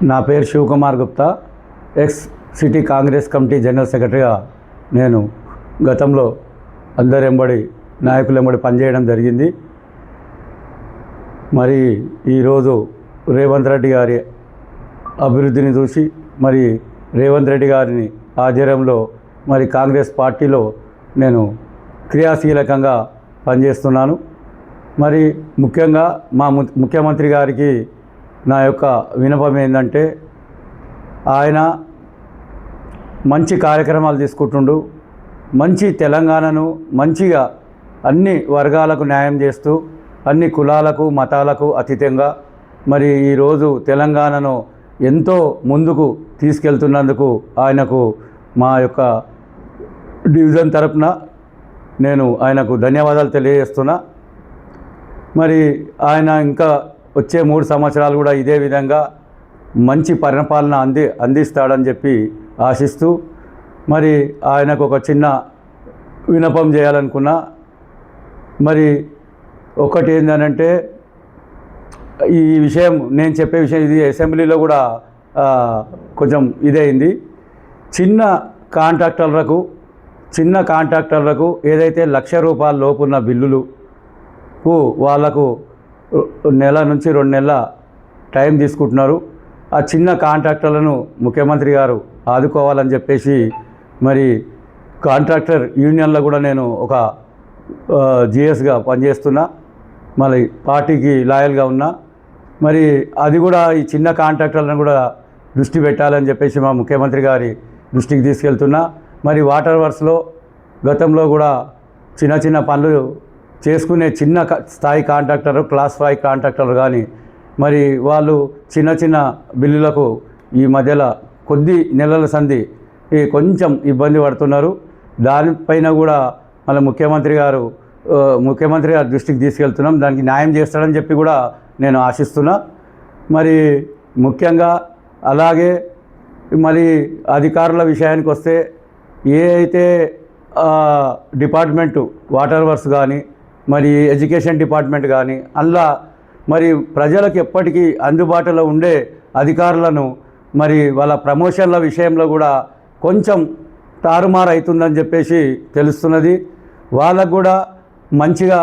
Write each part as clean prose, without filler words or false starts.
నా పేరు Shivakumar Gupta, ex city Congress committee general సెక్రటరీగా నేను గతంలో అందరెంబడి నాయకులెంబడి పనిచేయడం జరిగింది. మరి ఈరోజు రేవంత్ రెడ్డి గారి అభివృద్ధిని చూసి మరి రేవంత్ రెడ్డి గారిని ఆధ్వర్యంలో మరి కాంగ్రెస్ పార్టీలో నేను క్రియాశీలకంగా పనిచేస్తున్నాను. మరి ముఖ్యంగా మా ముఖ్యమంత్రి గారికి నా యొక్క విన్నపం ఏంటంటే, ఆయన మంచి కార్యక్రమాలు తీసుకుంటుండు, మంచి తెలంగాణను మంచిగా అన్ని వర్గాలకు న్యాయం చేస్తూ అన్ని కులాలకు మతాలకు అతీతంగా మరి ఈరోజు తెలంగాణను ఎంతో ముందుకు తీసుకెళ్తున్నందుకు ఆయనకు మా యొక్క డివిజన్ తరపున నేను ఆయనకు ధన్యవాదాలు తెలియజేస్తున్నా. మరి ఆయన ఇంకా వచ్చే 3 సంవత్సరాలు కూడా ఇదే విధంగా మంచి పరిపాలన అందిస్తాడని చెప్పి ఆశిస్తూ మరి ఆయనకు ఒక చిన్న విన్నపం చేయాలనుకున్నా. మరి ఒకటి ఏంటంటే, ఈ విషయం నేను చెప్పే విషయం ఇది అసెంబ్లీలో కూడా కొంచెం ఇదైంది. చిన్న కాంట్రాక్టర్లకు ఏదైతే ₹1,00,000 లోపున్న బిల్లులకు వాళ్ళకు నెల నుంచి 2 నెలల టైం తీసుకుంటున్నారు. ఆ చిన్న కాంట్రాక్టర్లను ముఖ్యమంత్రి గారు ఆదుకోవాలని చెప్పేసి మరి కాంట్రాక్టర్ యూనియన్లో కూడా నేను ఒక జిఎస్గా పనిచేస్తున్నా, మళ్ళీ పార్టీకి లాయల్గా ఉన్నా. మరి అది కూడా ఈ చిన్న కాంట్రాక్టర్లను కూడా దృష్టి పెట్టాలని చెప్పేసి మా ముఖ్యమంత్రి గారి దృష్టికి తీసుకెళ్తున్నా. మరి వాటర్ వర్క్స్లో గతంలో కూడా చిన్న పనులు చేసుకునే చిన్న స్థాయి కాంట్రాక్టర్, క్లాస్ 5 కాంట్రాక్టర్ కానీ మరి వాళ్ళు చిన్న బిల్లులకు ఈ మధ్యలో కొద్ది నెలల సంధి కొంచెం ఇబ్బంది పడుతున్నారు. దానిపైన కూడా మళ్ళీ ముఖ్యమంత్రి గారి దృష్టికి తీసుకెళ్తున్నాం. దానికి న్యాయం చేస్తాడని చెప్పి కూడా నేను ఆశిస్తున్నా. మరి ముఖ్యంగా అలాగే మరి అధికారుల విషయానికి వస్తే, ఏ అయితే డిపార్ట్మెంటు వాటర్ వర్క్స్ కానీ మరి ఎడ్యుకేషన్ డిపార్ట్మెంట్ కానీ అందులో మరి ప్రజలకు ఎప్పటికీ అందుబాటులో ఉండే అధికారులను మరి వాళ్ళ ప్రమోషన్ల విషయంలో కూడా కొంచెం తారుమారు అవుతుందని చెప్పేసి తెలుస్తున్నది. వాళ్ళకు కూడా మంచిగా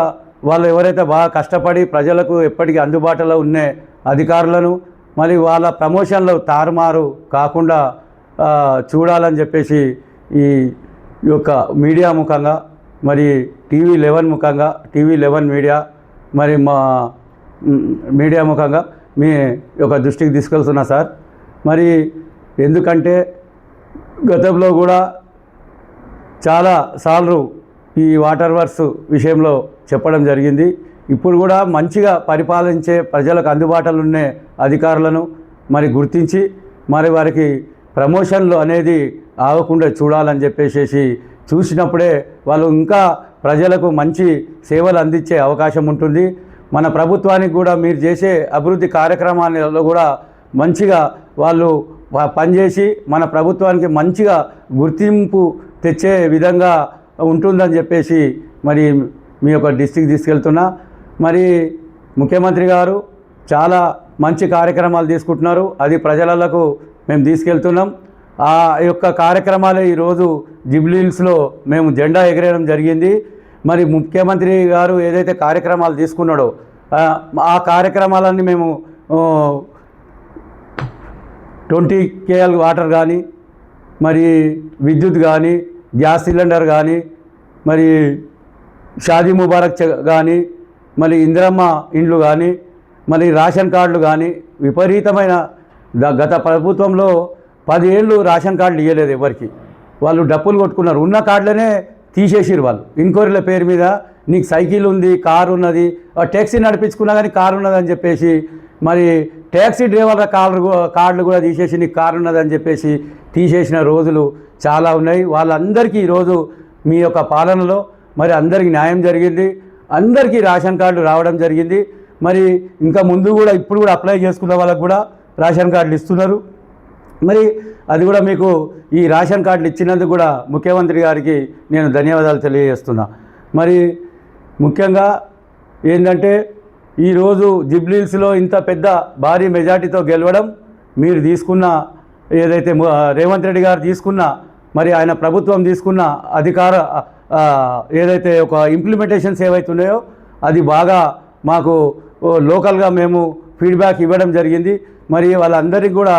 వాళ్ళు ఎవరైతే బాగా కష్టపడి ప్రజలకు ఎప్పటికీ అందుబాటులో ఉండే అధికారులను మరి వాళ్ళ ప్రమోషన్లు తారుమారు కాకుండా చూడాలని చెప్పేసి ఈ యొక్క మీడియా ముఖంగా మరి టీవీ11 మీడియా మరి మా మీడియా ముఖంగా మీ యొక్క దృష్టికి తీసుకెళ్తున్నా సార్. మరి ఎందుకంటే గతంలో కూడా చాలా సార్లు ఈ వాటర్ వర్క్స్ విషయంలో చెప్పడం జరిగింది. ఇప్పుడు కూడా మంచిగా పరిపాలించే ప్రజలకు అందుబాటులో ఉన్న అధికారులను మరి గుర్తించి మరి వారికి ప్రమోషన్లు అనేది ఆగకుండా చూడాలని చెప్పేసి చూసినప్పుడే వాళ్ళు ఇంకా ప్రజలకు మంచి సేవలు అందించే అవకాశం ఉంటుంది. మన ప్రభుత్వానికి కూడా మీరు చేసే అభివృద్ధి కార్యక్రమాలలో కూడా మంచిగా వాళ్ళు పనిచేసి మన ప్రభుత్వానికి మంచిగా గుర్తింపు తెచ్చే విధంగా ఉంటుందని చెప్పేసి మరి మీ యొక్క డిస్ట్రిక్ట్ తీసుకెళ్తున్నా. మరి ముఖ్యమంత్రి గారు చాలా మంచి కార్యక్రమాలు తీసుకుంటున్నారు, అది ప్రజలకు మేము తీసుకెళ్తున్నాం. ఆ యొక్క కార్యక్రమాలే ఈరోజు జూబ్లీ హిల్స్లో మేము జెండా ఎగరేయడం జరిగింది. మరి ముఖ్యమంత్రి గారు ఏదైతే కార్యక్రమాలు తీసుకున్నాడో ఆ కార్యక్రమాలన్నీ మేము 20 KL వాటర్ కానీ మరి విద్యుత్ కానీ గ్యాస్ సిలిండర్ కానీ మరి షాదీ ముబారక్ కానీ మరి ఇందిరమ్మ ఇండ్లు కానీ మరి రేషన్ కార్డులు కానీ విపరీతమైన గత ప్రభుత్వంలో 10 ఏళ్ళు రేషన్ కార్డులు ఇవ్వలేదు ఎవరికి. వాళ్ళు డప్పులు కొట్టుకున్నారు, ఉన్న కార్డులనే తీసేసిరు వాళ్ళు. ఇంక్వైరీల పేరు మీద నీకు సైకిల్ ఉంది, కారు ఉన్నది, ట్యాక్సీ నడిపించుకున్నా కానీ కారు ఉన్నదని చెప్పేసి మరి ట్యాక్సీ డ్రైవర్ల కార్డులు కూడా తీసేసి నీకు కారు ఉన్నదని చెప్పేసి తీసేసిన రోజులు చాలా ఉన్నాయి. వాళ్ళందరికీ ఈరోజు మీ యొక్క పాలనలో మరి అందరికీ న్యాయం జరిగింది, అందరికీ రేషన్ కార్డులు రావడం జరిగింది. మరి ఇంకా ముందు కూడా ఇప్పుడు కూడా అప్లై చేసుకున్న వాళ్ళకు కూడా రేషన్ కార్డులు ఇస్తున్నారు. మరి అది కూడా మీకు ఈ రేషన్ కార్డులు ఇచ్చినందుకు కూడా ముఖ్యమంత్రి గారికి నేను ధన్యవాదాలు తెలియజేస్తున్నా. మరి ముఖ్యంగా ఏంటంటే ఈరోజు జూబ్లీ హిల్స్లో ఇంత పెద్ద భారీ మెజార్టీతో గెలవడం మీరు తీసుకున్న ఏదైతే రేవంత్ రెడ్డి గారు తీసుకున్న మరి ఆయన ప్రభుత్వం తీసుకున్న అధికార ఏదైతే ఒక ఇంప్లిమెంటేషన్స్ ఏవైతున్నాయో అది బాగా మాకు లోకల్గా మేము ఫీడ్బ్యాక్ ఇవ్వడం జరిగింది. మరి వాళ్ళందరికీ కూడా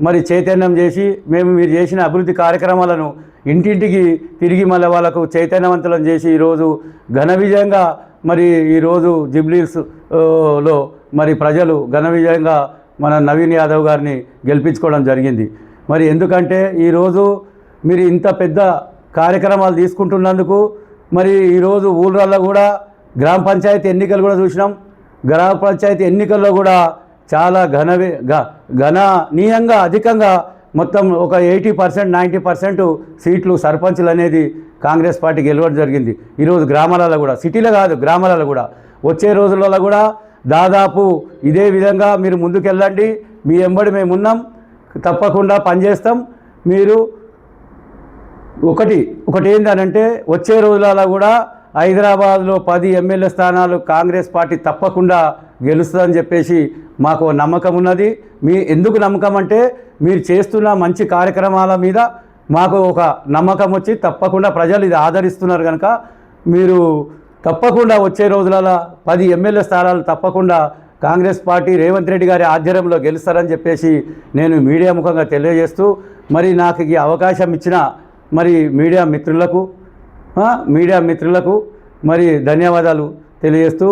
మరి చైతన్యం చేసి మేము మీరు చేసిన అభివృద్ధి కార్యక్రమాలను ఇంటింటికి తిరిగి మళ్ళీ వాళ్ళకు చైతన్యవంతులను చేసి ఈరోజు ఘన విజయంగా మరి ఈరోజు జూబ్లీహిల్స్లో మరి ప్రజలు ఘన విజయంగా మన నవీన్ యాదవ్ గారిని గెలిపించుకోవడం జరిగింది. మరి ఎందుకంటే ఈరోజు మీరు ఇంత పెద్ద కార్యక్రమాలు తీసుకుంటున్నందుకు మరి ఈరోజు ఊళ్ళల్లో కూడా గ్రామ పంచాయతీ ఎన్నికలు కూడా చూసినాం. గ్రామ పంచాయతీ ఎన్నికల్లో కూడా చాలా గణనీయంగా అధికంగా మొత్తం ఒక 80% 90% సీట్లు సర్పంచులు అనేది కాంగ్రెస్ పార్టీ గెలవడం జరిగింది. ఈరోజు గ్రామాలలో కూడా, సిటీలో కాదు గ్రామాలలో కూడా, వచ్చే రోజులలో కూడా దాదాపు ఇదే విధంగా మీరు ముందుకెళ్ళండి. మీ వెంబడి మేము ఉన్నాం, తప్పకుండా పనిచేస్తాం. మీరు ఒకటి ఏంటంటే వచ్చే రోజులలో కూడా హైదరాబాద్లో 10 ఎమ్మెల్యే స్థానాలు కాంగ్రెస్ పార్టీ తప్పకుండా గెలుస్తుందని చెప్పేసి మాకు నమ్మకం ఉన్నది. ఎందుకు నమ్మకం అంటే మీరు చేస్తున్న మంచి కార్యక్రమాల మీద మాకు ఒక నమ్మకం వచ్చి తప్పకుండా ప్రజలు ఇది ఆదరిస్తున్నారు కనుక మీరు తప్పకుండా వచ్చే రోజులలో 10 ఎమ్మెల్యే స్థానాలు తప్పకుండా కాంగ్రెస్ పార్టీ రేవంత్ రెడ్డి గారి ఆధ్వర్యంలో గెలుస్తారని చెప్పేసి నేను మీడియా ముఖంగా తెలియజేస్తూ మరి నాకు ఈ అవకాశం ఇచ్చిన మరి మీడియా మిత్రులకు మరి ధన్యవాదాలు తెలియజేస్తూ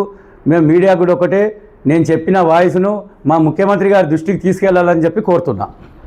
మేము మీడియా కూడా ఒకటే నేను చెప్పిన వాయిస్ను మా ముఖ్యమంత్రి గారి దృష్టికి తీసుకెళ్లాలని చెప్పి కోరుతున్నా.